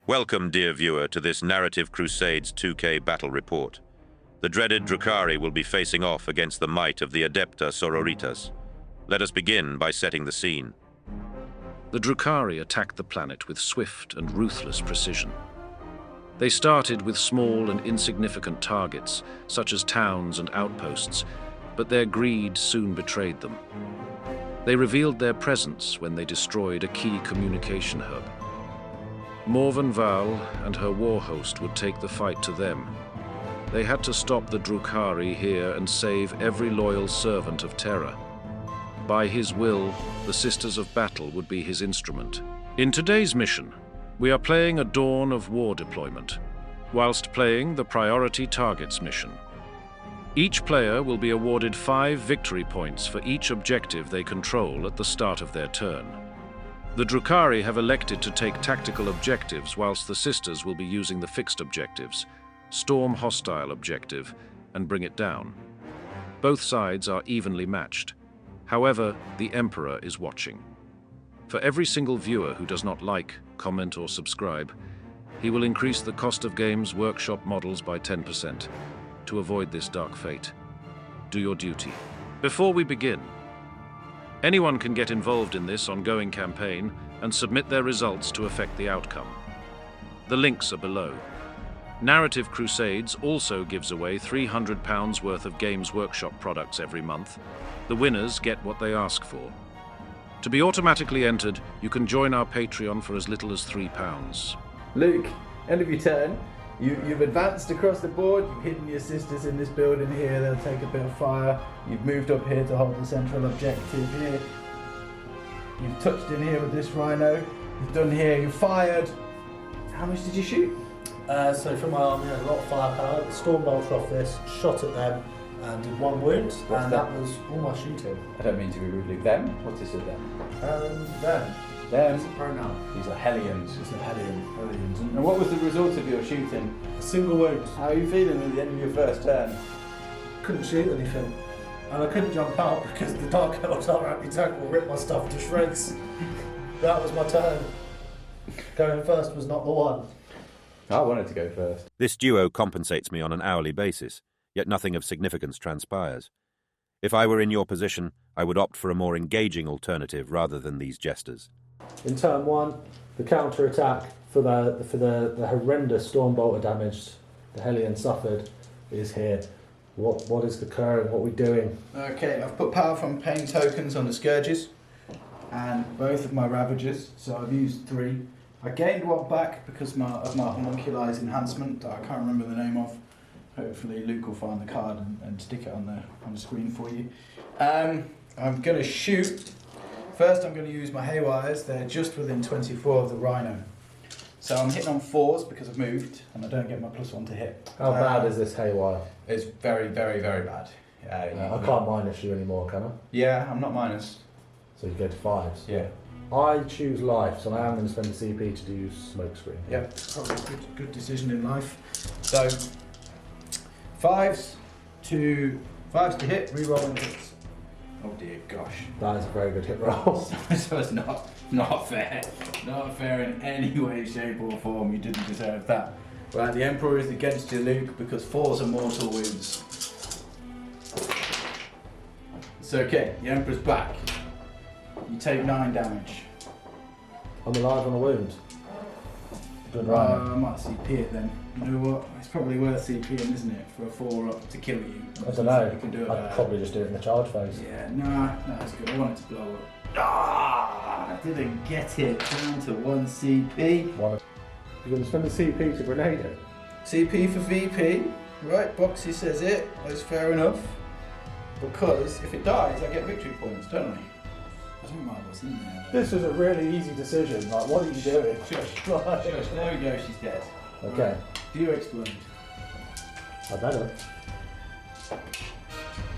Welcome, dear viewer, to this Narrative Crusades 2K battle report. The dreaded Drukhari will be facing off against the might of the Adepta Sororitas. Let us begin by setting the scene. The Drukhari attacked the planet with swift and ruthless precision. They started with small and insignificant targets, such as towns and outposts, but their greed soon betrayed them. They revealed their presence when they destroyed a key communication hub. Morven Val and her war host would take the fight to them. They had to stop the Drukhari here and save every loyal servant of Terra. By his will, the Sisters of Battle would be his instrument. In today's mission, we are playing a Dawn of War deployment, whilst playing the Priority Targets mission. Each player will be awarded 5 victory points for each objective they control at the start of their turn. The Drukhari have elected to take tactical objectives, whilst the Sisters will be using the fixed objectives, storm hostile objective, and bring it down. Both sides are evenly matched. However, the Emperor is watching. For every single viewer who does not like, comment, or subscribe, he will increase the cost of Games Workshop models by 10% to avoid this dark fate. Do your duty. Before we begin, anyone can get involved in this ongoing campaign and submit their results to affect the outcome. The links are below. Narrative Crusades also gives away £300 worth of Games Workshop products every month. The winners get what they ask for. To be automatically entered, you can join our Patreon for as little as £3. Luke, end of your turn. You've advanced across the board, you've hidden your sisters in this building here, they'll take a bit of fire. You've moved up here to hold the central objective here. You've touched in here with this rhino. You've done here, you fired. How much did you shoot? So from my army, I had a lot of firepower, storm bolts off this, shot at them, and did 1 wound, and that was all my shooting. I don't mean to be rude, Luke. Them? What is it then? Them. Them? It's a pronoun. These are Hellions. It's a Hellion. And what was the result of your shooting? A single wound. How are you feeling at the end of your first turn? Couldn't shoot anything. And I couldn't jump out because the Dark Elves anti-tank will rip my stuff to shreds. That was my turn. Going first was not the one. I wanted to go first. This duo compensates me on an hourly basis, yet nothing of significance transpires. If I were in your position, I would opt for a more engaging alternative rather than these jesters. In turn 1, the counter-attack for the horrendous Stormbolter damage the Hellion suffered is here. What is occurring? What are we doing? Okay, I've put power from pain tokens on the Scourges and both of my Ravagers, so I've used 3. I gained 1 back because of my Homunculi's enhancement that I can't remember the name of. Hopefully Luke will find the card and stick it on the screen for you. I'm going to shoot. First I'm going to use my Haywires. They're just within 24 of the Rhino. So I'm hitting on 4s because I've moved and I don't get my +1 to hit. How bad is this Haywire? It's very, very, very bad. I can't minus you anymore, can I? Yeah, I'm not minus. So you go to 5s? Yeah. I choose life, so I am going to spend the CP to do smokescreen. Yeah, probably a good decision in life. So 5s to hit, re-rolling hits. Oh dear gosh. That is a very good hit roll. So it's not fair. Not fair in any way, shape or form. You didn't deserve that. Right, the Emperor is against you, Luke, because 4s are mortal wounds. It's okay, the Emperor's back. You take 9 damage. I'm alive on a wound. Good I might CP it then. You know what? It's probably worth CPing, isn't it? For a 4-up to kill you. I don't know. You can do it. I'd probably just do it in the charge phase. Yeah, no, that's good. I want it to blow up. I didn't get it. Down to 1 CP. You're going to spend the CP to grenade it? CP for VP. Right, Boxy says it. That's fair enough. Because if it dies, I get victory points, don't I? I don't mind what's in there. This was a really easy decision. Like, what are you doing? Shush. There we go, she's dead. Okay. Right. Do you explode? I better.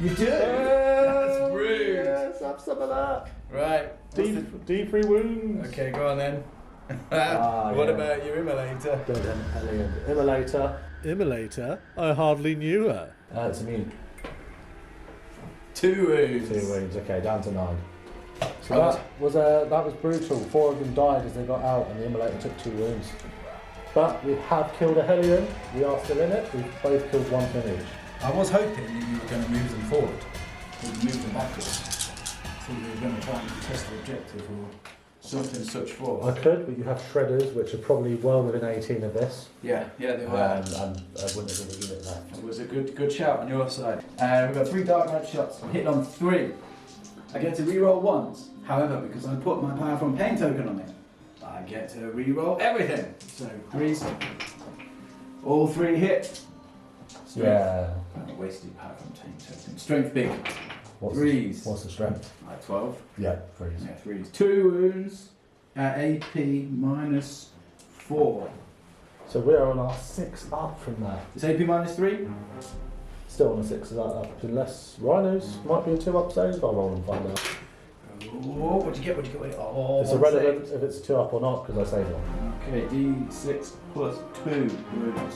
You do? That's rude. Yes, have some of that. Right. D3 wounds. Okay, go on then. What about your Immolator? Immolator? I hardly knew her. It's immune. 2 wounds. 2 wounds, okay, down to 9. So that was brutal. 4 of them died as they got out and the Immolator took 2 wounds. But we have killed a Hellion. We are still in it. We've both killed one thing each. I was hoping that you were going to move them forward. Or move them backwards. So you were going to try and contest the objective or something such forth. I could, but you have shredders, which are probably well within 18 of this. Yeah, they were. And I wouldn't have given a unit left. It was a good shout on your side. We've got 3 dark red shots. I'm hitting on 3. I get to reroll once. However, because I put my power from pain token on it, I get to reroll everything. So 3s. All 3 hit. Yeah. I wasted power from pain token. Strength big. What's 3s. What's the strength? Like 12. Yeah, 3s. Yeah, 3s. 2 wounds at AP minus 4. So we are on our 6 up from that. It's AP minus 3? Still on a 6 up, unless Rhinos might be a 2 up stage. I'll roll and find out. Oh, what'd you get? Oh, It's irrelevant if it's a 2 up or not, because I saved one. Okay, D6 plus 2 wounds.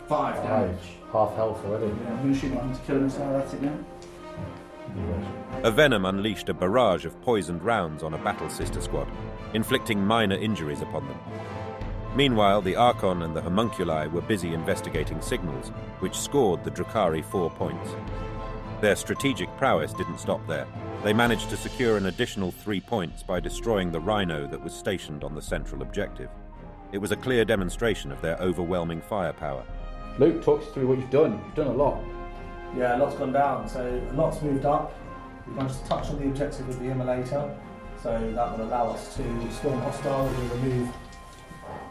5 damage. Half health already. Yeah, I'm going to shoot my hunter killer missile at it now. A venom unleashed a barrage of poisoned rounds on a battle sister squad, inflicting minor injuries upon them. Meanwhile, the Archon and the Homunculi were busy investigating signals, which scored the Drukhari 4 points. Their strategic prowess didn't stop there. They managed to secure an additional 3 points by destroying the Rhino that was stationed on the central objective. It was a clear demonstration of their overwhelming firepower. Luke, talk us through what you've done. You've done a lot. Yeah, a lot's gone down. So a lot's moved up. We managed to touch on the objective with the immolator. So that will allow us to storm hostile and remove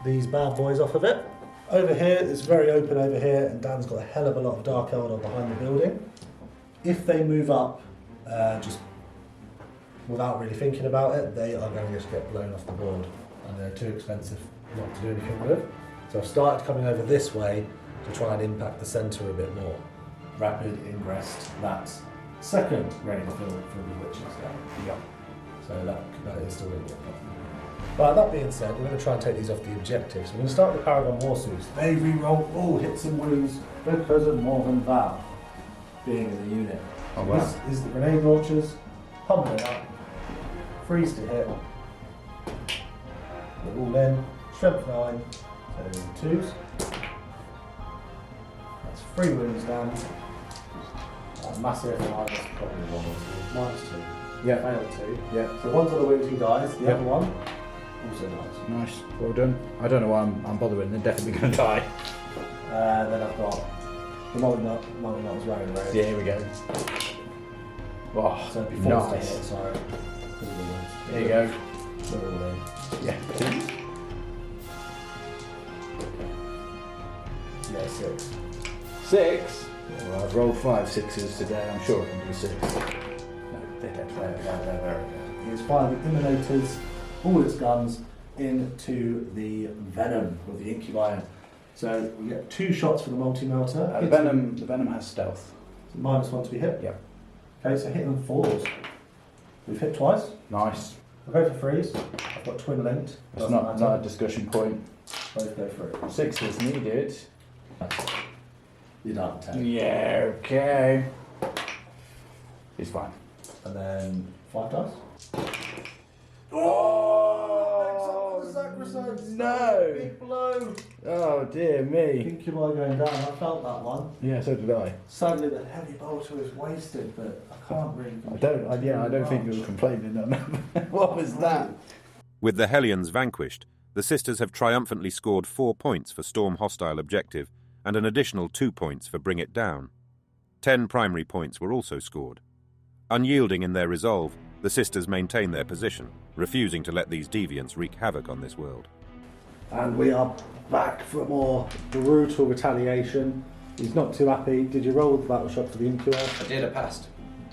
these bad boys off of it. Over here, it's very open over here, and Dan's got a hell of a lot of Dark Eldar behind the building. If they move up, just without really thinking about it, they are going to just get blown off the board, and they're too expensive not to do anything with. So I've started coming over this way to try and impact the centre a bit more. Rapid ingress, that's second ready to fill for the witches down. Yeah. So that is still really good. But that being said, we're going to try and take these off the objectives. We're going to start with the Paragon Warsuits. They re-roll all hits and wounds because of Morgan Val being in the unit. Oh, wow. This is the grenade launchers, pummeling up, freeze to hit. They're all in, strength 9, so 2s. That's 3 wounds down. That's massive, minus probably 1 or 2. Minus 2. Yeah. Failed 2. Yeah. So one's on the wounding guys, the Yeah. other one, also nice. Nice. Well done. I don't know why I'm bothering. They're definitely going to die. Then I've got the Molyneux was wearing red. Yeah, here we go. Oh, So it'd be forced to nice. hit, sorry. There you go. They're all in. Yeah. Yeah, 6. 6? Well, I've rolled 5 6s today. I'm sure I can do 6. No, they're dead. They're very good. He's fired the Imminators, all its guns, into the Venom with the Incubi. So we get 2 shots for the multi-melter. The venom has stealth. So -1 to be hit. Yeah. Okay, so hitting 4s. We've hit twice. Nice. I'll go for 3s. I've got twin linked. It's Doesn't not matter. a discussion point. Both go for it. 6s needed. You're done, 10. Yeah, okay. It's fine. And then 5 dice. No! Big blow! Oh dear me. Incubi going down, I felt that one. Yeah, so did I. Sadly the heavy bolter is wasted, but I can't really I don't think you were complaining on that. What was that? With the Hellions vanquished, the Sisters have triumphantly scored 4 points for Storm Hostile Objective and an additional 2 points for Bring It Down. 10 primary points were also scored. Unyielding in their resolve, the Sisters maintain their position, refusing to let these deviants wreak havoc on this world. And we are back for more brutal retaliation. He's not too happy. Did you roll the battle shot for the Incubi? I did, I passed.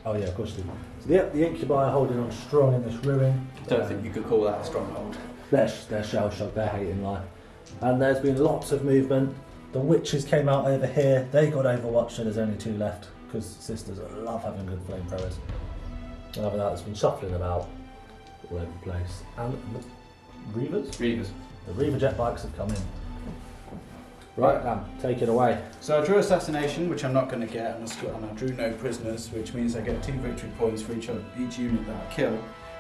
Oh yeah, of course you did. So the Incubi are holding on strong in this ruin. Don't think you could call that a stronghold. They're shell-shocked, they're hating life. And there's been lots of movement. The witches came out over here. They got overwatched, so there's only 2 left, because Sisters love having good flamethrowers. And other than that, there's been shuffling about all over the place. And the Reavers? The Reaver jet bikes have come in. Right, Dan, take it away. So I drew Assassination, which I'm not going to get, and I drew No Prisoners, which means I get 2 victory points for each unit that I kill.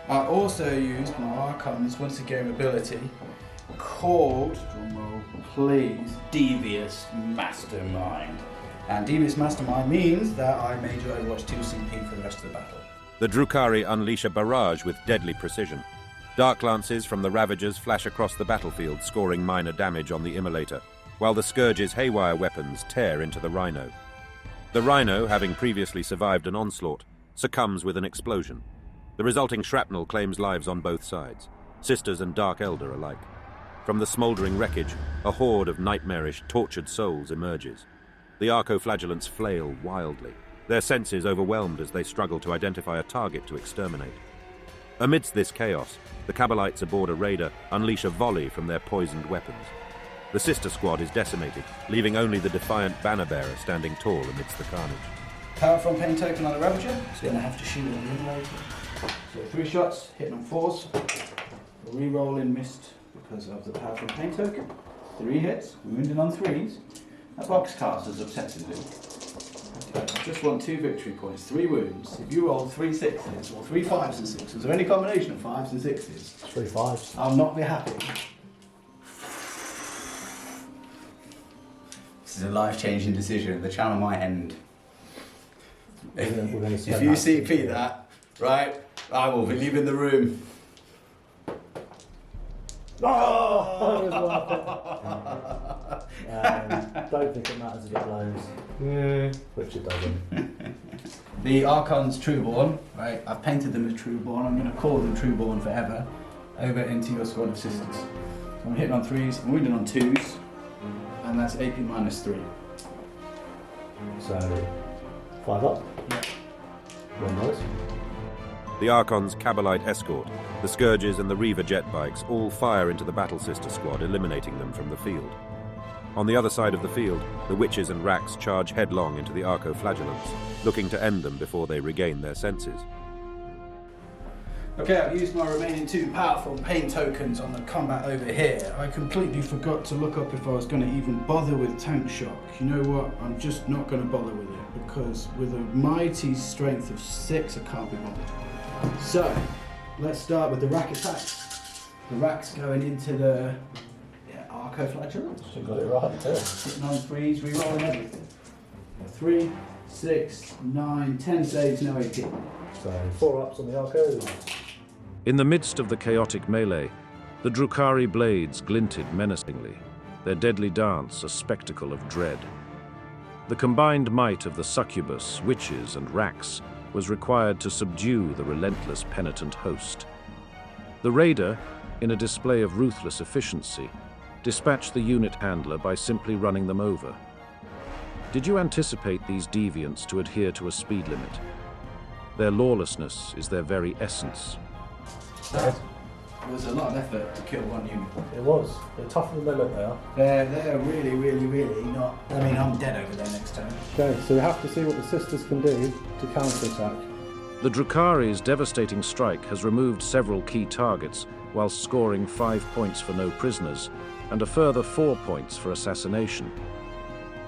I also used my Archon's once a game ability called, drumroll, please, devious mastermind. And devious mastermind means that I made your Overwatch 2 CP for the rest of the battle. The Drukhari unleash a barrage with deadly precision. Dark lances from the Ravagers flash across the battlefield, scoring minor damage on the Immolator, while the Scourge's haywire weapons tear into the Rhino. The Rhino, having previously survived an onslaught, succumbs with an explosion. The resulting shrapnel claims lives on both sides, Sisters and Dark Elder alike. From the smouldering wreckage, a horde of nightmarish, tortured souls emerges. The Arco-Flagellants flail wildly, their senses overwhelmed as they struggle to identify a target to exterminate. Amidst this chaos, the Cabalites aboard a raider unleash a volley from their poisoned weapons. The sister squad is decimated, leaving only the defiant banner-bearer standing tall amidst the carnage. Power from pain token on the Ravager, it's going to have to shoot on the Immolator. So 3 shots, hitting on 4s. Reroll in missed because of the power from pain token. 3 hits, wounded on 3s. That box casters obsessively. I just want 2 victory points, 3 wounds. If you roll 3 6s or 3 5s and 6s, or any combination of 5s and 6s, 3 5s. I'll not be happy. This is a life-changing decision. The channel might end. If you CP that, right, I will be leaving the room. Oh! Don't think it matters if it blows. Which it doesn't. The Archon's Trueborn, right, I've painted them as Trueborn. I'm going to call them Trueborn forever. Over into your squad of sisters. So I'm hitting on 3s, I'm wounding on 2s, and that's AP -3. So, 5 up. Yeah. 1 noise. The Archon's Cabalite escort, the Scourges and the Reaver jet bikes all fire into the Battle Sister squad, eliminating them from the field. On the other side of the field, the Witches and Racks charge headlong into the Arco-Flagellants, looking to end them before they regain their senses. Okay, I've used my remaining 2 powerful pain tokens on the combat over here. I completely forgot to look up if I was going to even bother with tank shock. You know what? I'm just not going to bother with it, because with a mighty strength of 6, I can't be bothered. So, let's start with the rack attacks. The rack's going into the Arco-Flagellants. You got it right too. Hitting on 3s, rerolling everything. 3, 6, 9, 10 saves, no AP. So 4 ups on the Arco. In the midst of the chaotic melee, the Drukhari blades glinted menacingly, their deadly dance a spectacle of dread. The combined might of the succubus, witches, and racks was required to subdue the relentless penitent host. The raider, in a display of ruthless efficiency, dispatched the unit handler by simply running them over. Did you anticipate these deviants to adhere to a speed limit? Their lawlessness is their very essence. It was a lot of effort to kill 1 unit. It was. They're tougher than they look, they are. They're really, really, really not. I mean, I'm dead over there next time. Okay, so we have to see what the sisters can do to counter-attack. The Drukhari's devastating strike has removed several key targets, whilst scoring 5 points for no prisoners, and a further 4 points for assassination.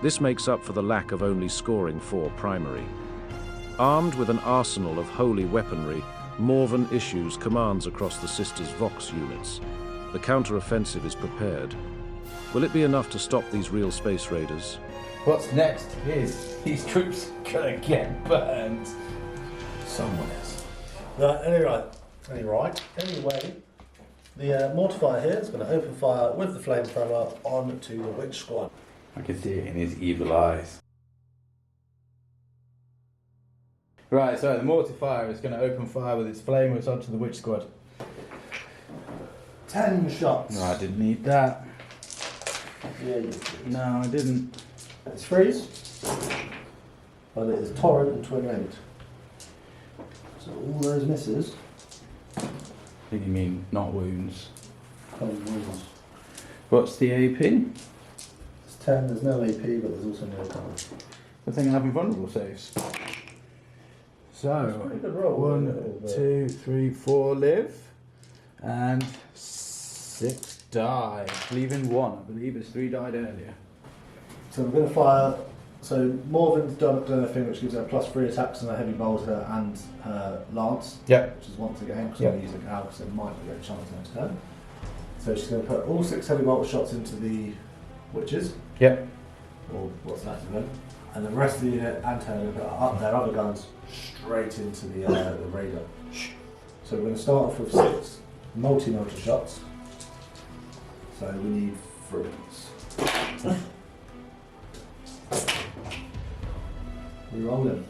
This makes up for the lack of only scoring 4 primary. Armed with an arsenal of holy weaponry, Morven issues commands across the Sisters' Vox units. The counter-offensive is prepared. Will it be enough to stop these real space raiders? What's next is these troops gonna get burned. Someone else. Anyway, the mortifier here is going to open fire with the flamethrower onto the witch squad. I can see it in his evil eyes. Right, so the mortifier is going to open fire with its flamers onto the witch squad. 10 shots. No, I didn't need that. Yeah, you did. No, I didn't. It's freeze, but it is torrent and twin raid. So all those misses. I think you mean not wounds. Wounds. What's the AP? It's 10, there's no AP, but there's also no damage. I think I have invulnerable saves. So, Pretty good roll. 1, 2, 3, 4 live, and 6 die, leaving 1. I believe it's 3 died earlier. So we're going to fire. So Morven's done a thing which gives her +3 attacks on her heavy bolter and her lance. Yep. Which is once again, because Yep. I'm using it now because it might be a chance next turn. So she's going to put all 6 heavy bolter shots into the witches, Yep. or what's left of them, and the rest of the unit and turn up their other guns straight into the raider. So we're going to start off with 6 multi-motor shots. So we need 3s. We roll in.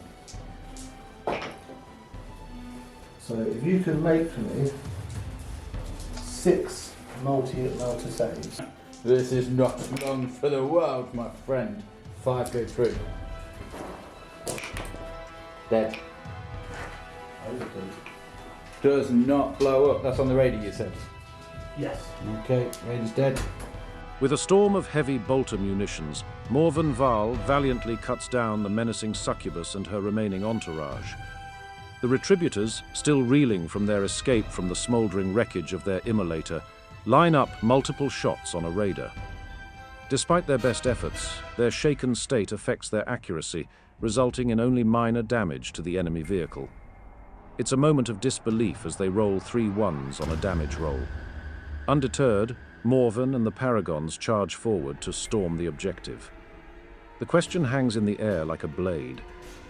So if you can make for me 6 multi-motor saves. This is not long for the world, my friend. 5 go through. Dead. Does not blow up. That's on the radar, you said. Yes. Okay, Raider's dead. With a storm of heavy bolter munitions, Morven Val valiantly cuts down the menacing succubus and her remaining entourage. The retributors, still reeling from their escape from the smouldering wreckage of their immolator, line up multiple shots on a raider. Despite their best efforts, their shaken state affects their accuracy, resulting in only minor damage to the enemy vehicle. It's a moment of disbelief as they roll 3 1s on a damage roll. Undeterred, Morven and the Paragons charge forward to storm the objective. The question hangs in the air like a blade.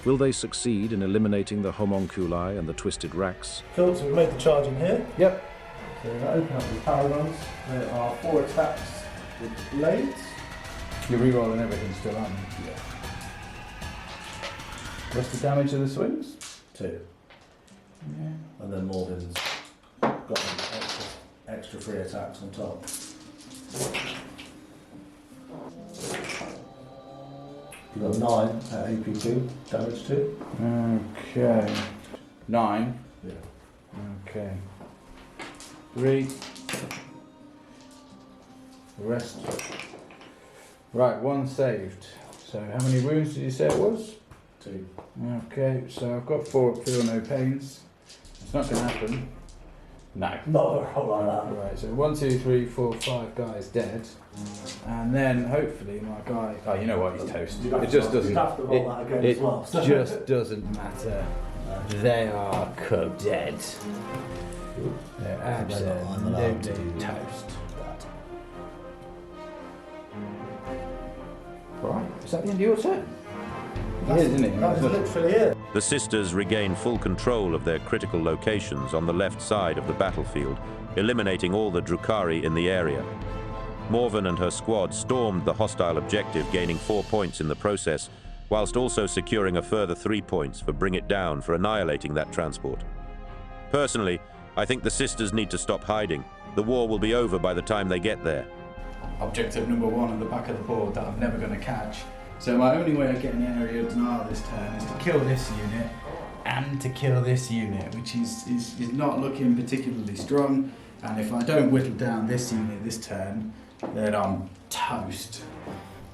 Will they succeed in eliminating the homunculi and the twisted racks? Cool, so we made the charge in here. Yep. So we're going to open up the Paragons. There are 4 attacks with blades. You're re-rolling everything still, aren't you? Yeah. What's the damage of the swings? 2. Yeah. And then Morgan's got an extra 3 attacks on top. You've got 9 at AP2, damage 2. Okay. 9. Yeah. Okay. 3. The rest. Right, 1 saved. So how many wounds did you say it was? 2. Okay, so I've got 4 feel no pains. It's not going to happen. No. Not a roll like that. Right, so 1, 2, 3, 4, 5 guys dead. And then hopefully my guy. Oh, you know what? He's toast. It just doesn't. You have to roll that again as well. It just doesn't matter. They are dead. They're absolutely toast. Right, is that the end of your turn? It is, isn't it? That was literally it. The sisters regain full control of their critical locations on the left side of the battlefield, eliminating all the Drukhari in the area. Morven and her squad stormed the hostile objective, gaining 4 points in the process, whilst also securing a further 3 points for Bring It Down for annihilating that transport. Personally, I think the sisters need to stop hiding. The war will be over by the time they get there. Objective number 1 on the back of the board that I'm never going to catch. So my only way of getting the area of denial this turn is to kill this unit and to kill this unit, which is not looking particularly strong. And if I don't whittle down this unit this turn, then I'm toast.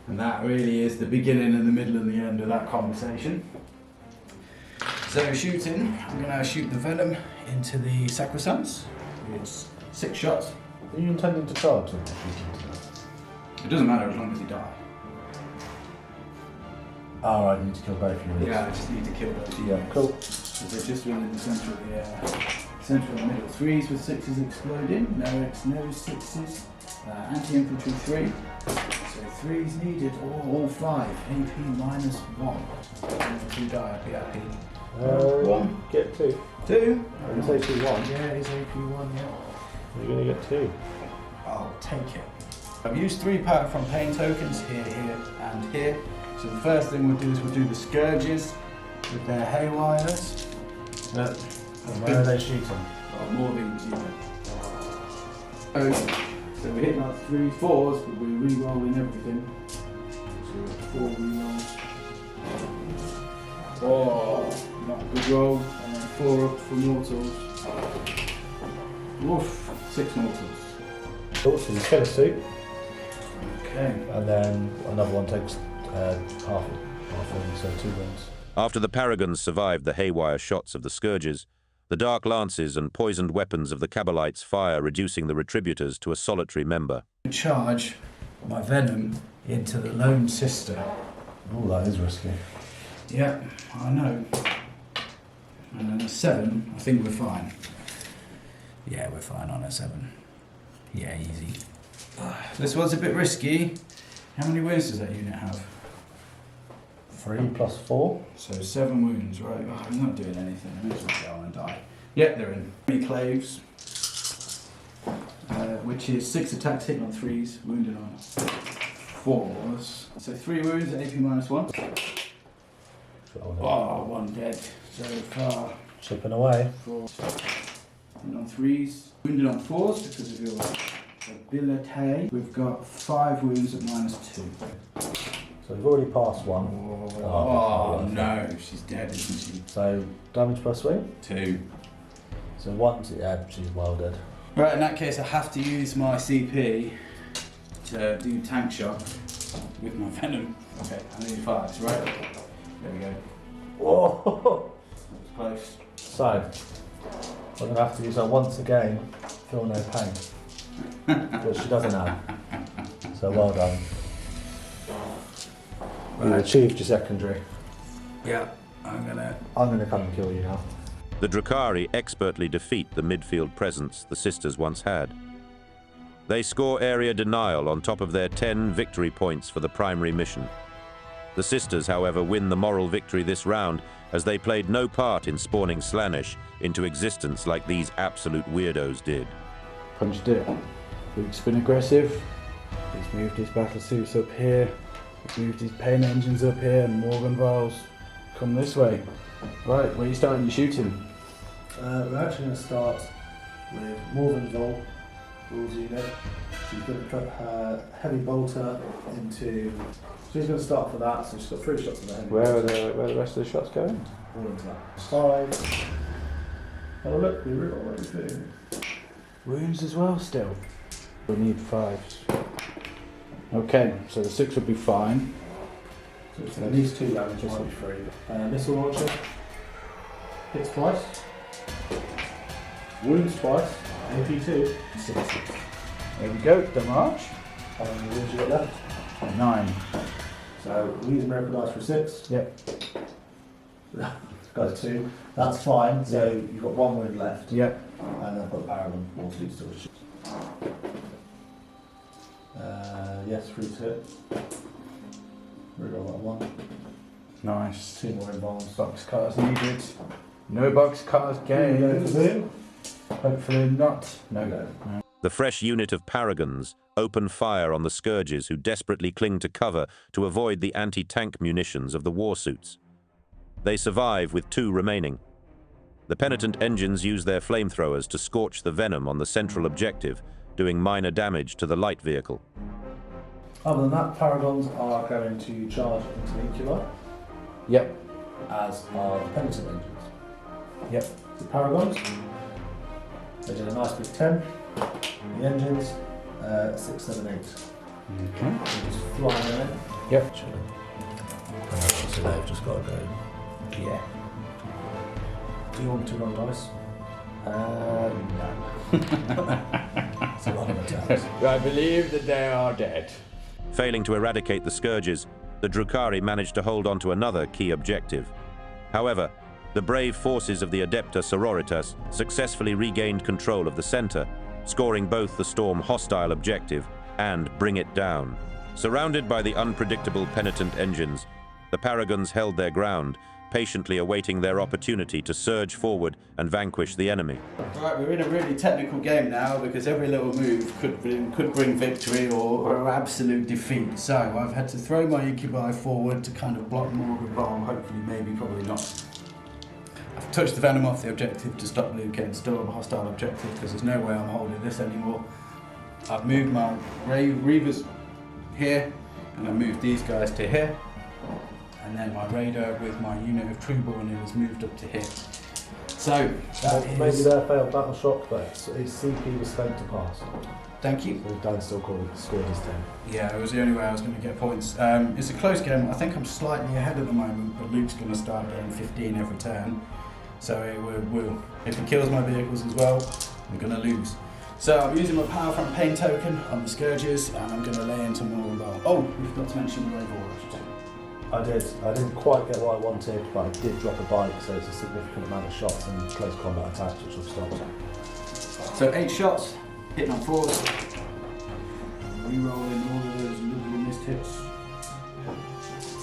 And that really is the beginning and the middle and the end of that conversation. So shooting, I'm going to shoot the venom into the sacrosancts. It's 6 shots. Are you intending to charge them? It doesn't matter as long as he dies. Oh, right, you need to kill both units. Yeah, I just need to kill those units. Yeah, cool. So they're just within the centre of the centre of the middle. 3s with 6s exploding. No X, no 6s. Anti-infantry 3. So 3s needed, all 5. AP minus 1. If you die, I'd be happy. 1. Get 2. 2. It's AP 1. Yeah, it's AP 1, yeah. You're going to get 2. I'll take it. I've used 3 power from pain tokens here, here, and here. So the first thing we'll do is we'll do the scourges with their haywires. And where are they shooting? More things, so we're hitting our 3 4s, but we're re-rolling everything. So 4 re-rolls. Oh, not a good roll. And then 4 up for mortals. Woof, 6 mortals. Cool, so you kill a suit, Okay. and then another one takes half one, so 2 wounds. After the Paragons survived the haywire shots of the Scourges, the dark lances and poisoned weapons of the Cabalites fire, reducing the retributors to a solitary member. Charge my venom into the lone sister. Oh, that is risky. Yeah, I know. And then a 7, I think we're fine. Yeah, we're fine on a 7. Yeah, easy. This was a bit risky, How many wounds does that unit have? 3 plus 4. So 7 wounds, right? Oh, I'm not doing anything. I may as well go and die. Yeah, they're in. 3 claves, which is 6 attacks hitting on 3s, wounded on 4s. So 3 wounds, AP -1. Oh, 1 dead so far. Chipping away. 4 wounded on 3s, wounded on 4s because of your ability. We've got 5 wounds at -2. So we've already passed 1. Oh no, she's dead, isn't she? So damage per swing? 2. So 1, yeah, she's well dead. Right, in that case I have to use my CP to do tank shot with my venom. Okay, I need 5s, right? There we go. Whoa! It's close. So, we're going to have to use her once again, feel no pain. Which she doesn't have. So well done. You Right. achieved your secondary. Yeah, I'm gonna come and kill you now. The Drukhari expertly defeat the midfield presence the sisters once had. They score area denial on top of their 10 victory points for the primary mission. The sisters, however, win the moral victory this round as they played no part in spawning Slaanesh into existence like these absolute weirdos did. punched it. Luke's been aggressive. He's moved his battle suits up here. He's moved his pain engines up here, and Morgan Vials come this way. Right, where are you starting your shooting? We're actually going to start with Morganville, rules unit. She's going to put her heavy bolter into. She's going to start for that, so she's got 3 shots on the heavy Where bolter. are the rest of the shots going? All into that. 5. Oh look, we got what we're doing. Wounds as well still. We need 5s. Okay, so the 6 would be fine. So it's at least 2 damage, might be 3. Missile launcher. Hits twice. Wounds twice. AP2. 6. There we go, damage. How many wounds you got left? 9. So we use Miracle Dice for 6. Yep. Got 2. That's fine. So you've got 1 wound left. Yep. And I've got Paragon. More 3 still. Yes, 3 to hit. Reroll that 1. Nice. 2 more in bombs. Box cars needed. No box cars gained. Hopefully not. No. The fresh unit of Paragons open fire on the Scourges who desperately cling to cover to avoid the anti-tank munitions of the warsuits. They survive with 2 remaining. The penitent engines use their flamethrowers to scorch the venom on the central objective, doing minor damage to the light vehicle. Other than that, Paragons are going to charge into the Incula, Yep. as are the penitent engines. Yep. The Paragons, they did a nice big 10. The engines, 6, 7, 8. Okay. They're just flying in it. Yep. So they've just got to go. Yeah. Do you want to roll dice? No. It's a lot of attacks. I believe that they are dead. Failing to eradicate the Scourges, the Drukhari managed to hold on to another key objective. However, the brave forces of the Adepta Sororitas successfully regained control of the center, scoring both the Storm hostile objective and Bring It Down. Surrounded by the unpredictable penitent engines, the Paragons held their ground, patiently awaiting their opportunity to surge forward and vanquish the enemy. Right, we're in a really technical game now because every little move could bring victory or absolute defeat. So I've had to throw my incubi forward to kind of block Morgan bomb, hopefully, maybe, probably not. I've touched the venom off the objective to stop Luke getting still a hostile objective because there's no way I'm holding this anymore. I've moved my Reavers here and I moved these guys to here. And then my raider with my unit of Trueborn has moved up to here. So, Maybe they're failed battle shock, but his CP was spent to pass. Thank you. So Dan still scored his 10. Yeah, it was the only way I was going to get points. It's a close game. I think I'm slightly ahead at the moment, but Luke's going to start getting 15 every turn. So if he kills my vehicles as well, I'm going to lose. So I'm using my power from pain token on the Scourges, and I'm going to lay into Morgan Bell. Oh, we forgot to mention the Brave Warriors. I didn't quite get what I wanted, but I did drop a bike, so it's a significant amount of shots and close combat attacks, which will stop. So 8 shots, hitting on 4s. Rerolling all of those little missed most hits,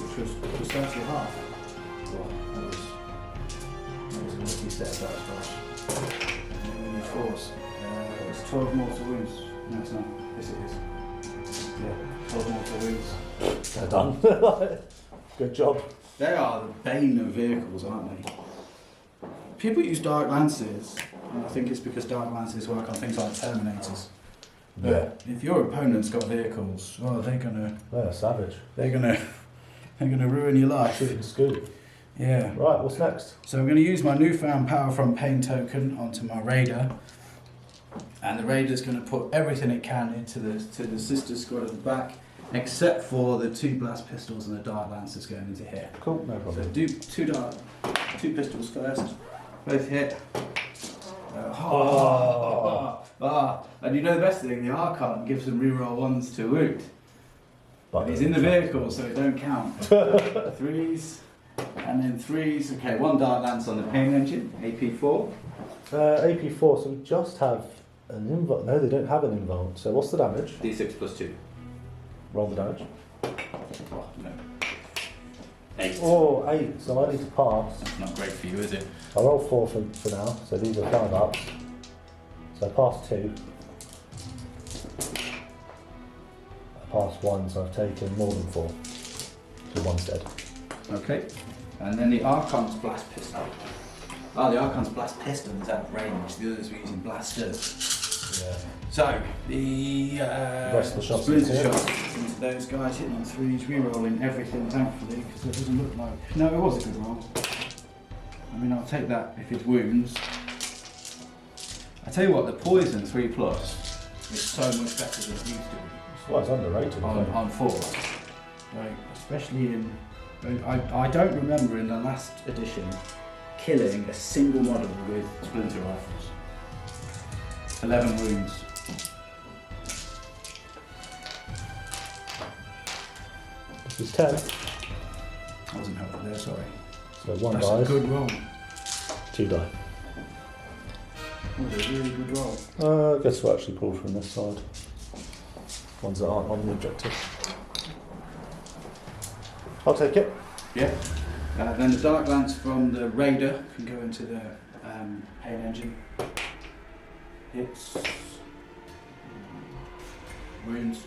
which was substantial half. Well, that was a lucky set of dice rolls. And then we need fours. It's 12 mortal wounds. No, it's not. Yes, it is. Yeah, 12 mortal wounds. They're done. Good job. They are the bane of vehicles, aren't they? People use Dark Lances, and I think it's because Dark Lances work on things like Terminators. But if your opponent's got vehicles, well, They're savage. they're gonna ruin your life. Shoot and scoot. Yeah. Right, what's next? So I'm going to use my newfound Power from Pain token onto my Raider, and the Raider's going to put everything it can into the sister squad at the back, except for the 2 blast pistols and the Dark Lancers going into here. Cool, no So problem. do 2 pistols first. Both hit. And you know the best thing, the Archon gives them reroll 1s to wound. But he's in the vehicle, so it don't count. 3s, and then 3s. Okay, 1 Dark Lance on the Pain Engine, AP4. AP4, so we just have an invuln. No, they don't have an invuln. So what's the damage? D6 plus 2. Roll the damage. Oh, no. 8. Oh, 8, so I need to pass. That's not great for you, is it? I'll roll 4 for now, so these are 5 ups. So I passed 2. I passed 1, so I've taken more than 4. So 1's dead. Okay. And then the Archon's Blast Pistol. Oh, the Archon's Blast Pistol is out of range. The others were using blasters. Yeah. So, the Rest of the shots splinter into shots into those guys hitting on 3s, re-rolling everything, thankfully, because it doesn't look like... No, it was a good roll. I mean, I'll take that if it's wounds. I tell you what, the poison 3 plus is so much better than it used to be. Well, it's underrated. On 4. Like, especially in... I don't remember in the last edition killing a single model with splinter rifles. 11 wounds. This is 10. I wasn't helpful there, sorry. So 1 That's dies. a good roll. 2 die. That was a really good roll. I guess we'll actually pull from this side. Ones that aren't on the objective. I'll take it. Yeah. Then the Dark Lance from the Raider can go into the Pain Engine. Hits. Wounds.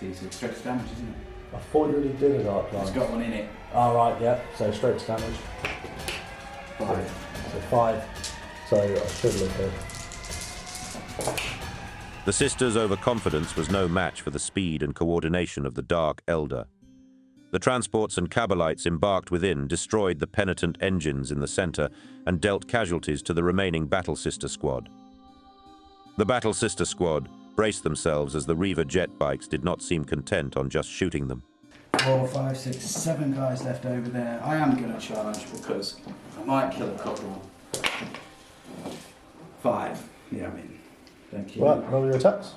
D6 stretch damage, isn't it? I thought you already did a Dark Lance. It's got one in it. Alright, yeah. So straight to damage. 5. So 5. So I should look here. The sisters' overconfidence was no match for the speed and coordination of the Dark Elder. The transports and Cabalites embarked within destroyed the penitent engines in the center and dealt casualties to the remaining Battle Sister squad. The Battle Sister squad braced themselves as the Reaver jet bikes did not seem content on just shooting them. 4, 5, 6, 7 guys left over there. I am going to charge because I might kill a couple. 5. Yeah, I mean, thank you. Right, roll your attacks.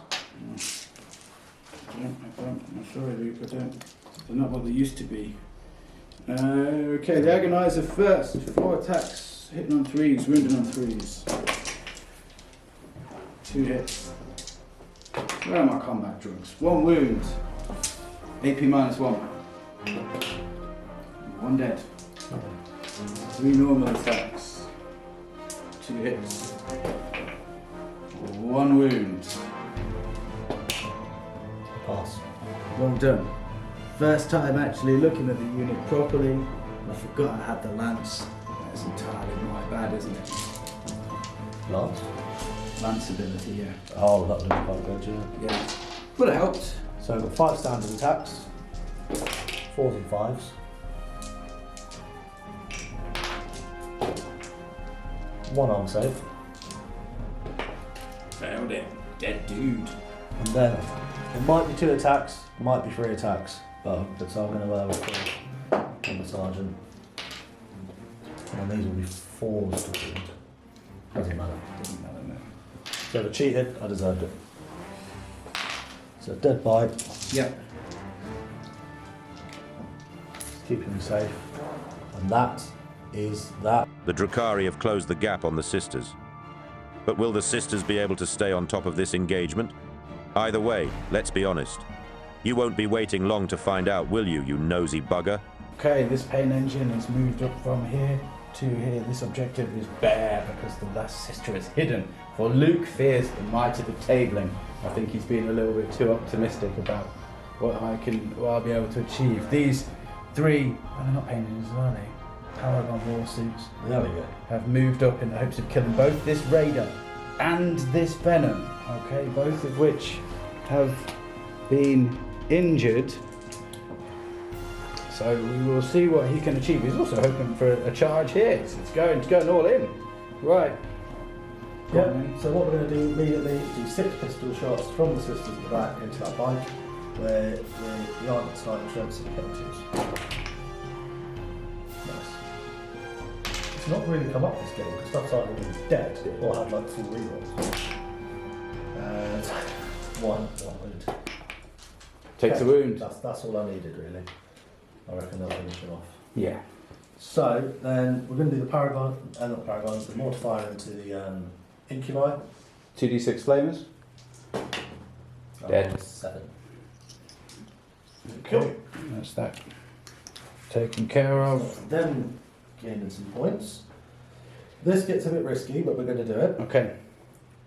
I don't. I'm sorry, Luke, I don't. They're not what they used to be. Okay, the Agonizer first. 4 attacks, hitting on 3s, wounding on 3s. 2 hits. Where are my combat drugs? 1 wound. AP minus 1. 1 dead. 3 normal attacks. 2 hits. 1 wound. Pass. Well done. First time actually looking at the unit properly. I forgot I had the lance. That's entirely my bad, isn't it? Lance? Lance ability, yeah. Oh, that looks quite good, yeah. Yeah. But it helped. So we've got 5 standard attacks. 4s and 5s. 1 arm save. Failed it. Dead dude. And then it might be 2 attacks, might be 3 attacks, but I'm going to have a 4 on the sergeant. And these will be 4s to wound. Doesn't matter. Doesn't matter, no. So if I cheated, I deserved it. So dead bite, Yep. keeping me safe. And that is that. The Drukhari have closed the gap on the sisters. But will the sisters be able to stay on top of this engagement? Either way, let's be honest. You won't be waiting long to find out, will you, you nosy bugger? Okay, this pain engine is moved up from here to here. This objective is bare because the last sister is hidden. For Luke fears the might of the tabling. I think he's been a little bit too optimistic about what I'll be able to achieve. These three, well, they're not pain engines, are they? Paragon war suits. There we go. Have moved up in the hopes of killing both this raider and this venom. Okay, both of which have been injured. So we will see what he can achieve. He's also hoping for a charge here. It's going all in. Right. Yeah, so what we're going to do immediately is do 6 pistol shots from the sisters at the back into that bike where we aren't starting to penalties. Nice. It's not really come up this game because stuff's either been dead or had like 2 rerolls. And 1 wound. Takes a wound. That's all I needed really. I reckon they'll finish him off. Yeah. So then we're going to do the Paragon, not Paragons, the Mortifier into the Incubi. 2d6 flamers. Dead. 7. Okay. That's that taken care of. Then gaining some points. This gets a bit risky, but we're going to do it. Okay.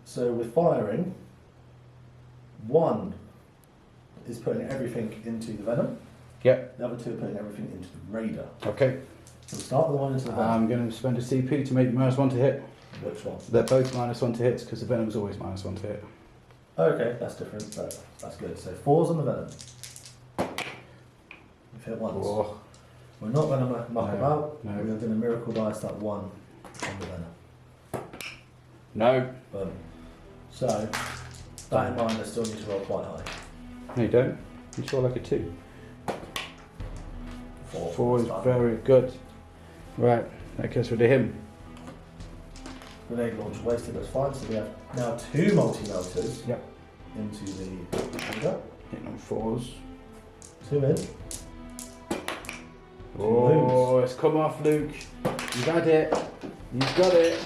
So we're firing. 1 is putting everything into the Venom. Yep. The other 2 are putting everything into the Raider. Okay. So we'll start with the one into the Venom. I'm going to spend a CP to make -1 to hit. Which one? They're both -1 to hits because the Venom's always -1 to hit. Okay, that's different, but that's good. So 4's on the Venom. We've hit once. Oh. We're not going to muck about. No. We're going to miracle dice that 1 on the Venom. No. Boom. So, that in mind, I still need to roll quite high. No, you don't. You saw like a 2. 4. 4 is very good. Right, that gets rid of him. Grenade launch wasted, that's fine. So we have now 2 multi-melters Yep. into the Raider. Hitting on 4s. 2 in. Oh, it's come off, Luke. You've had it. You've got it.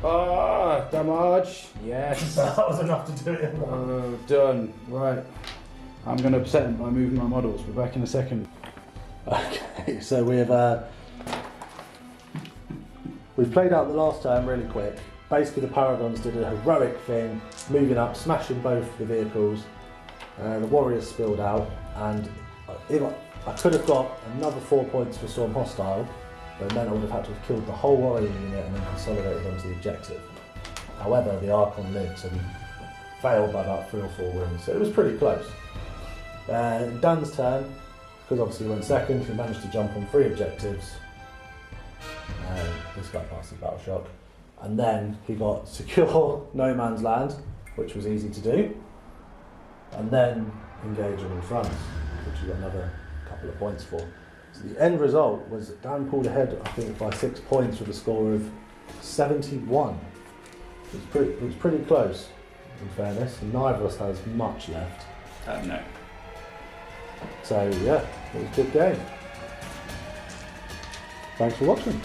Ah, damage. Yes. That was enough to do it. Oh, done. Right. I'm going to upset him by moving my models. We're back in a second. Okay, so we've played out the last turn really quick. Basically, the Paragons did a heroic thing, moving up, smashing both the vehicles. The Warriors spilled out, and if I could have got another 4 points for Storm Hostile, but then I would have had to have killed the whole Warrior unit and then consolidated onto the objective. However, the Archon lived and failed by about 3 or 4 wins, so it was pretty close. Dan's turn, because obviously he went second, he managed to jump on 3 objectives. This guy passed his battle shock. And then he got secure no man's land, which was easy to do. And then engage him in front, which he got another couple of points for. So the end result was that Dan pulled ahead, I think, by 6 points with a score of 71. It was pretty close, in fairness, and neither of us has much left. No. So yeah, it was a good game. Thanks for watching.